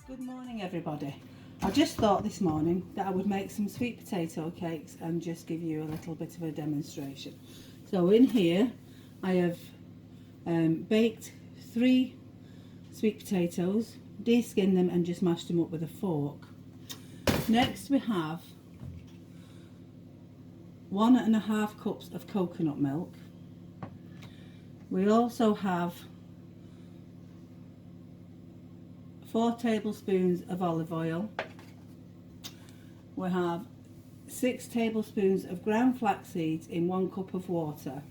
Good morning everybody. I just thought this morning that I would make some sweet potato cakes and just give you a little bit of a demonstration. So in here I have baked 3 sweet potatoes, de-skinned them and just mashed them up with a fork. Next we have 1.5 cups of coconut milk. We also have 4 tablespoons of olive oil. We have 6 tablespoons of ground flax seeds in 1 cup of water.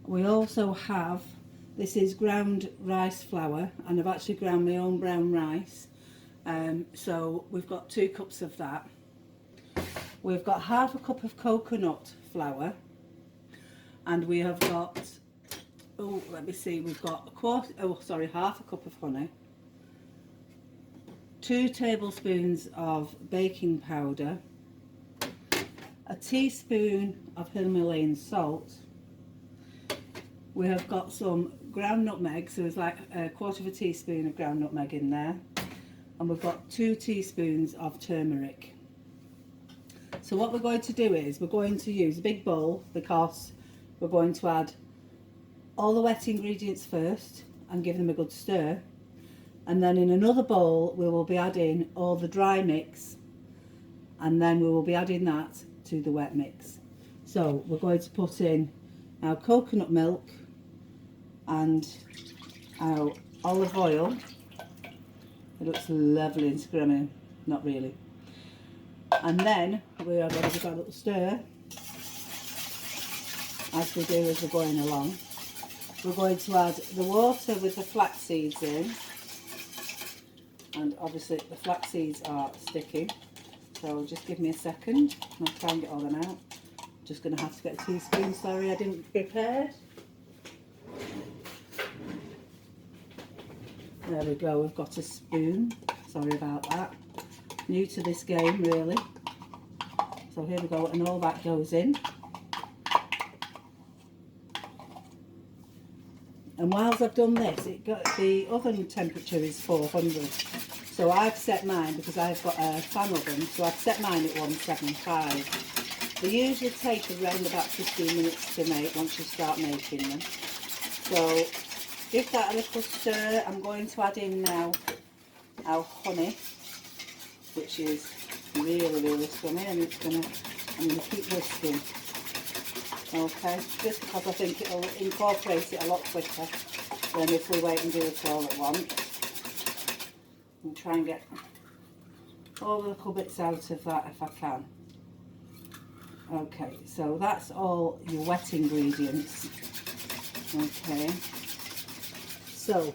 We also have, this is ground rice flour, and I've actually ground my own brown rice. So we've got 2 cups of that. We've got half a cup of coconut flour, and we have got, we've got half a cup of honey, 2 tablespoons of baking powder, a teaspoon of Himalayan salt. We have got some ground nutmeg, so there's like a quarter of a teaspoon of ground nutmeg in there, and we've got 2 teaspoons of turmeric. So what we're going to do is we're going to use a big bowl, because we're going to add all the wet ingredients first and give them a good stir. And then in another bowl we will be adding all the dry mix, and then we will be adding that to the wet mix. So we're going to put in our coconut milk and our olive oil. It looks lovely and scrummy, not really. And then we are going to give a little stir, as we do as we're going along. We're going to add the water with the flax seeds in. And obviously the flax seeds are sticky, so just give me a second and I'll try and get all them out. Just going to have to get a teaspoon, sorry I didn't prepare. There we go, we've got a spoon, sorry about that. New to this game really. So here we go, and all that goes in. And whilst I've done this, the oven temperature is 400. So I've set mine, because I've got a fan oven, so I've set mine at 175. They usually take around about 15 minutes to make once you start making them. So give that a little stir. I'm going to add in now our honey, which is really scummy, and I'm going to keep whisking. Okay, just because I think it'll incorporate it a lot quicker than if we wait and do it all at once. And try and get all the little bits out of that if I can. Okay, so that's all your wet ingredients. Okay, so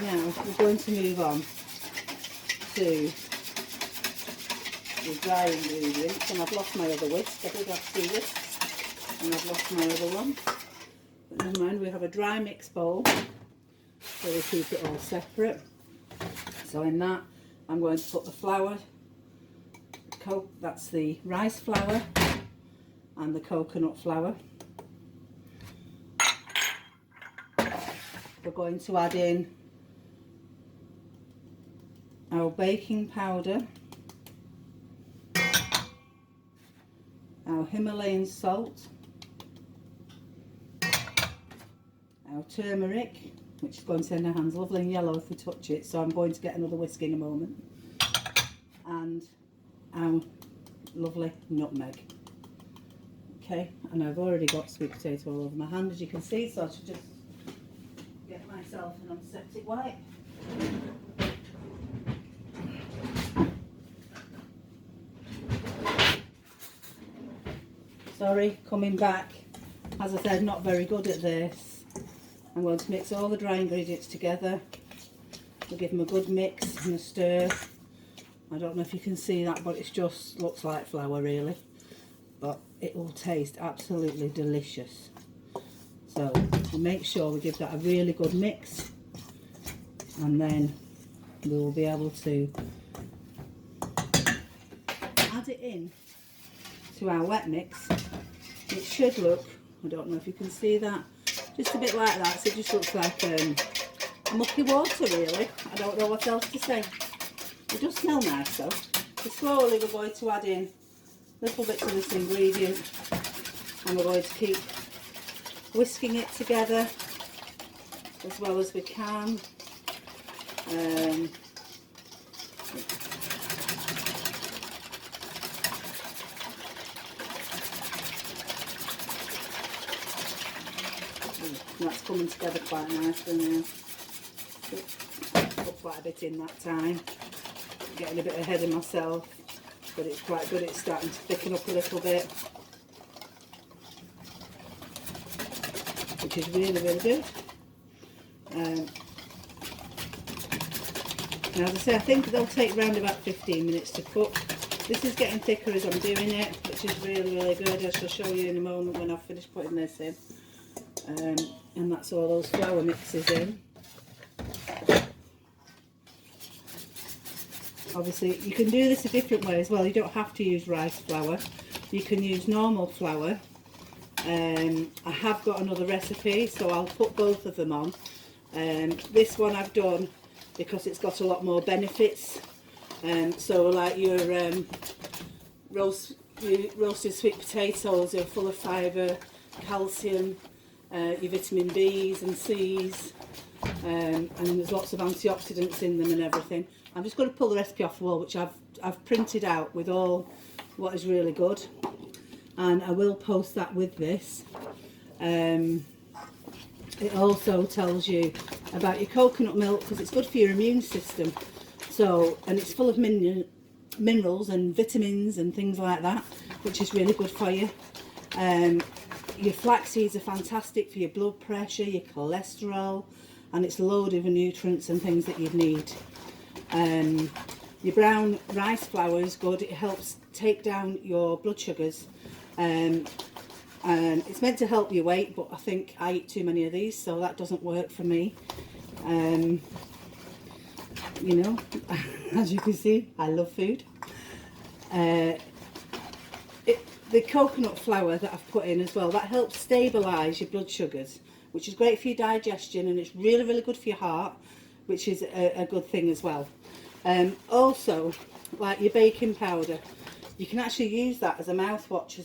now we're going to move on to the dry ingredients, and I've lost my other whisk. I did have 2 whisks and I've lost my other one, but never mind. We have a dry mix bowl, so we keep it all separate. So in that I'm going to put the flour, that's the rice flour and the coconut flour. We're going to add in our baking powder, our Himalayan salt, our turmeric, which is going to send our hands lovely and yellow if we touch it, so I'm going to get another whisk in a moment, and our lovely nutmeg. Okay, and I've already got sweet potato all over my hand, as you can see, so I should just get myself an antiseptic wipe. Sorry, coming back. As I said, not very good at this. I'm going to mix all the dry ingredients together. We'll give them a good mix and a stir. I don't know if you can see that, but it just looks like flour really. But it will taste absolutely delicious. So we'll make sure we give that a really good mix, and then we will be able to add it in to our wet mix. It should look, I don't know if you can see that, just a bit like that, so it just looks like mucky water really. I don't know what else to say. It does smell nice though. So slowly we're going to add in little bits of this ingredient, and we're going to keep whisking it together as well as we can. That's coming together quite nicely now. Put quite a bit in that time. Getting a bit ahead of myself, but it's quite good. It's starting to thicken up a little bit, which is really, really good. Now, as I say, I think they'll take around about 15 minutes to cook. This is getting thicker as I'm doing it, which is really, really good. I shall show you in a moment when I've finished putting this in. And that's all those flour mixes in. Obviously, you can do this a different way as well. You don't have to use rice flour. You can use normal flour. I have got another recipe, so I'll put both of them on. This one I've done because it's got a lot more benefits. So like your roasted sweet potatoes are full of fibre, calcium, your vitamin B's and C's, and there's lots of antioxidants in them and everything. I'm just going to pull the recipe off the wall, which I've printed out with all what is really good, and I will post that with this. It also tells you about your coconut milk because it's good for your immune system. So, and it's full of minerals and vitamins and things like that, which is really good for you. Your flax seeds are fantastic for your blood pressure, your cholesterol, and it's loaded with nutrients and things that you need. Your brown rice flour is good. It helps take down your blood sugars. And it's meant to help your weight, but I think I eat too many of these, so that doesn't work for me. You know, as you can see, I love food. The coconut flour that I've put in as well, that helps stabilise your blood sugars, which is great for your digestion, and it's really, really good for your heart, which is a good thing as well. Also, like your baking powder, you can actually use that as a mouthwash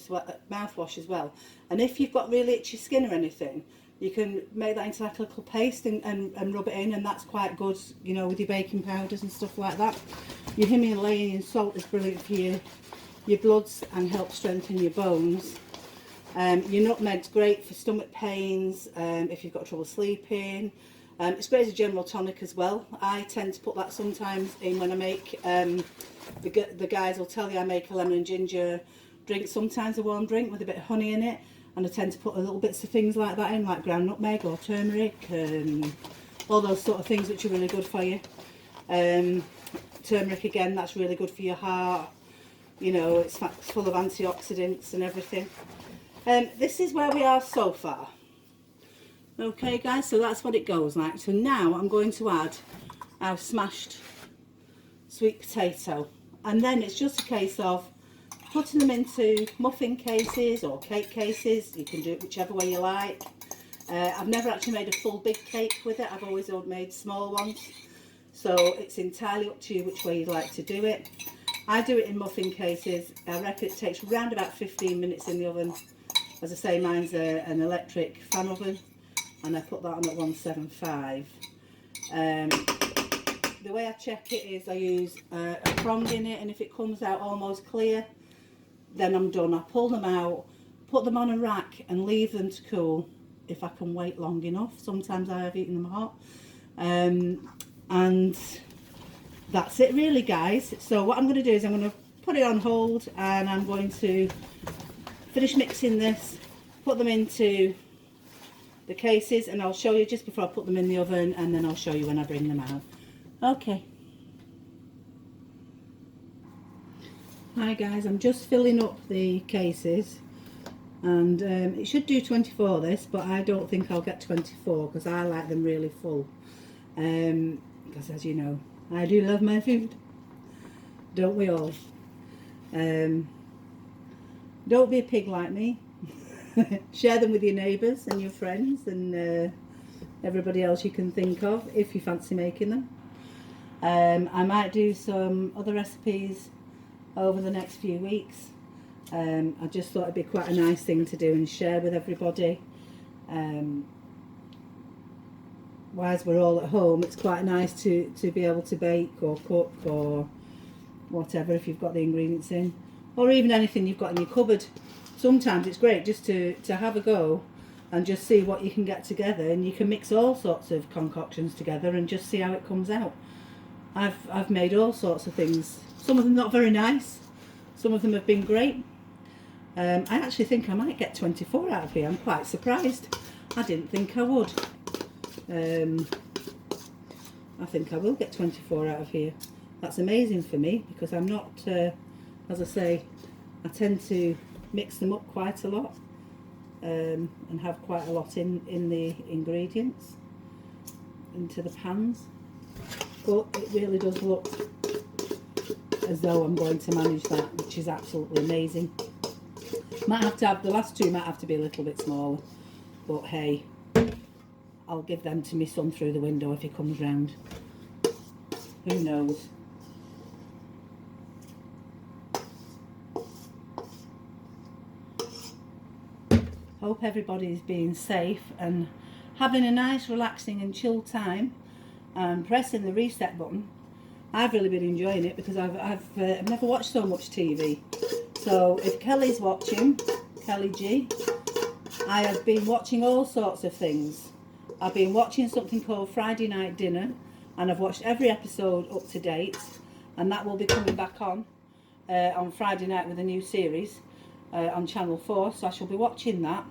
as well. And if you've got really itchy skin or anything, you can make that into like a little paste and rub it in, and that's quite good, you know, with your baking powders and stuff like that. Your Himalayan salt is brilliant for your bloods and helps strengthen your bones. Your nutmeg's great for stomach pains, if you've got trouble sleeping. It's great as a general tonic as well. I tend to put that sometimes in when I make, the guys will tell you I make a lemon and ginger drink, sometimes a warm drink with a bit of honey in it, and I tend to put a little bits of things like that in, like ground nutmeg or turmeric, all those sort of things which are really good for you. Turmeric again, that's really good for your heart. You know, it's full of antioxidants and everything. This is where we are so far. Okay guys, so that's what it goes like. So now I'm going to add our smashed sweet potato, and then it's just a case of putting them into muffin cases or cake cases. You can do it whichever way you like. I've never actually made a full big cake with it. I've always made small ones, so it's entirely up to you which way you'd like to do it. I do it in muffin cases. I reckon it takes around about 15 minutes in the oven. As I say, mine's an electric fan oven, and I put that on at 175. The way I check it is I use a prong in it, and if it comes out almost clear, then I'm done. I pull them out, put them on a rack and leave them to cool if I can wait long enough. Sometimes I have eaten them hot. And that's it really, guys. So what I'm going to do is I'm going to put it on hold, and I'm going to finish mixing this, put them into the cases, and I'll show you just before I put them in the oven, and then I'll show you when I bring them out. Okay. Hi guys, I'm just filling up the cases, and it should do 24 this, but I don't think I'll get 24 because I like them really full. Because as you know, I do love my food, don't we all? Don't be a pig like me. Share them with your neighbours and your friends, and everybody else you can think of if you fancy making them. I might do some other recipes over the next few weeks. I just thought it'd be quite a nice thing to do and share with everybody. Whilst we're all at home, it's quite nice to be able to bake or cook or whatever if you've got the ingredients in, or even anything you've got in your cupboard. Sometimes it's great just to have a go and just see what you can get together, and you can mix all sorts of concoctions together and just see how it comes out. I've made all sorts of things, some of them not very nice, some of them have been great. I actually think I might get 24 out of here. I'm quite surprised. I didn't think I would. I think I will get 24 out of here. That's amazing for me because I'm not, as I say, I tend to mix them up quite a lot and have quite a lot in the ingredients into the pans. But it really does look as though I'm going to manage that, which is absolutely amazing. Might have to have, the last two might have to be a little bit smaller, but hey, I'll give them to my son through the window if he comes round. Who knows? Hope everybody's being safe and having a nice relaxing and chill time and pressing the reset button. I've really been enjoying it because I've never watched so much TV. So if Kelly's watching, Kelly G, I have been watching all sorts of things. I've been watching something called Friday Night Dinner, and I've watched every episode up to date, and that will be coming back on Friday night with a new series on Channel 4, so I shall be watching that.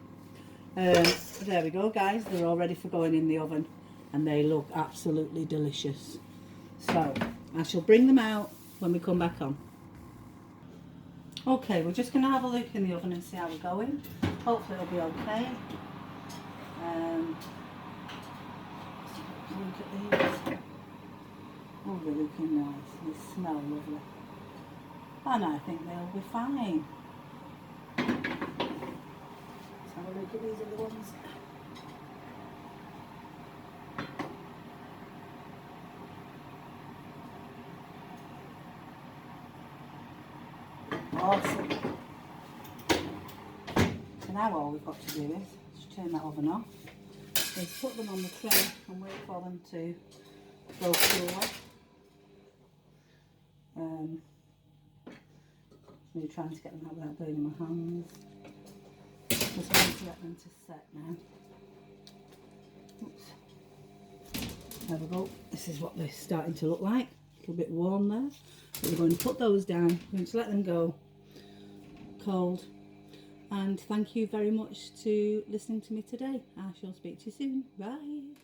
There we go, guys, they're all ready for going in the oven, and they look absolutely delicious. So I shall bring them out when we come back on. Okay, we're just going to have a look in the oven and see how we're going. Hopefully it'll be okay. Look at these. Oh, they're looking nice. They smell lovely. And I think they'll be fine. Let's have a look at these other ones. Awesome. So now all we've got to do is just turn that oven off. Is put them on the tray and wait for them to go cooler. Really trying to get them out without burning my hands. Just want to let them to set now. Oops. There we go. This is what they're starting to look like. A little bit warm there. But we're going to put those down. We're going to let them go cold. And thank you very much to listening to me today. I shall speak to you soon. Bye.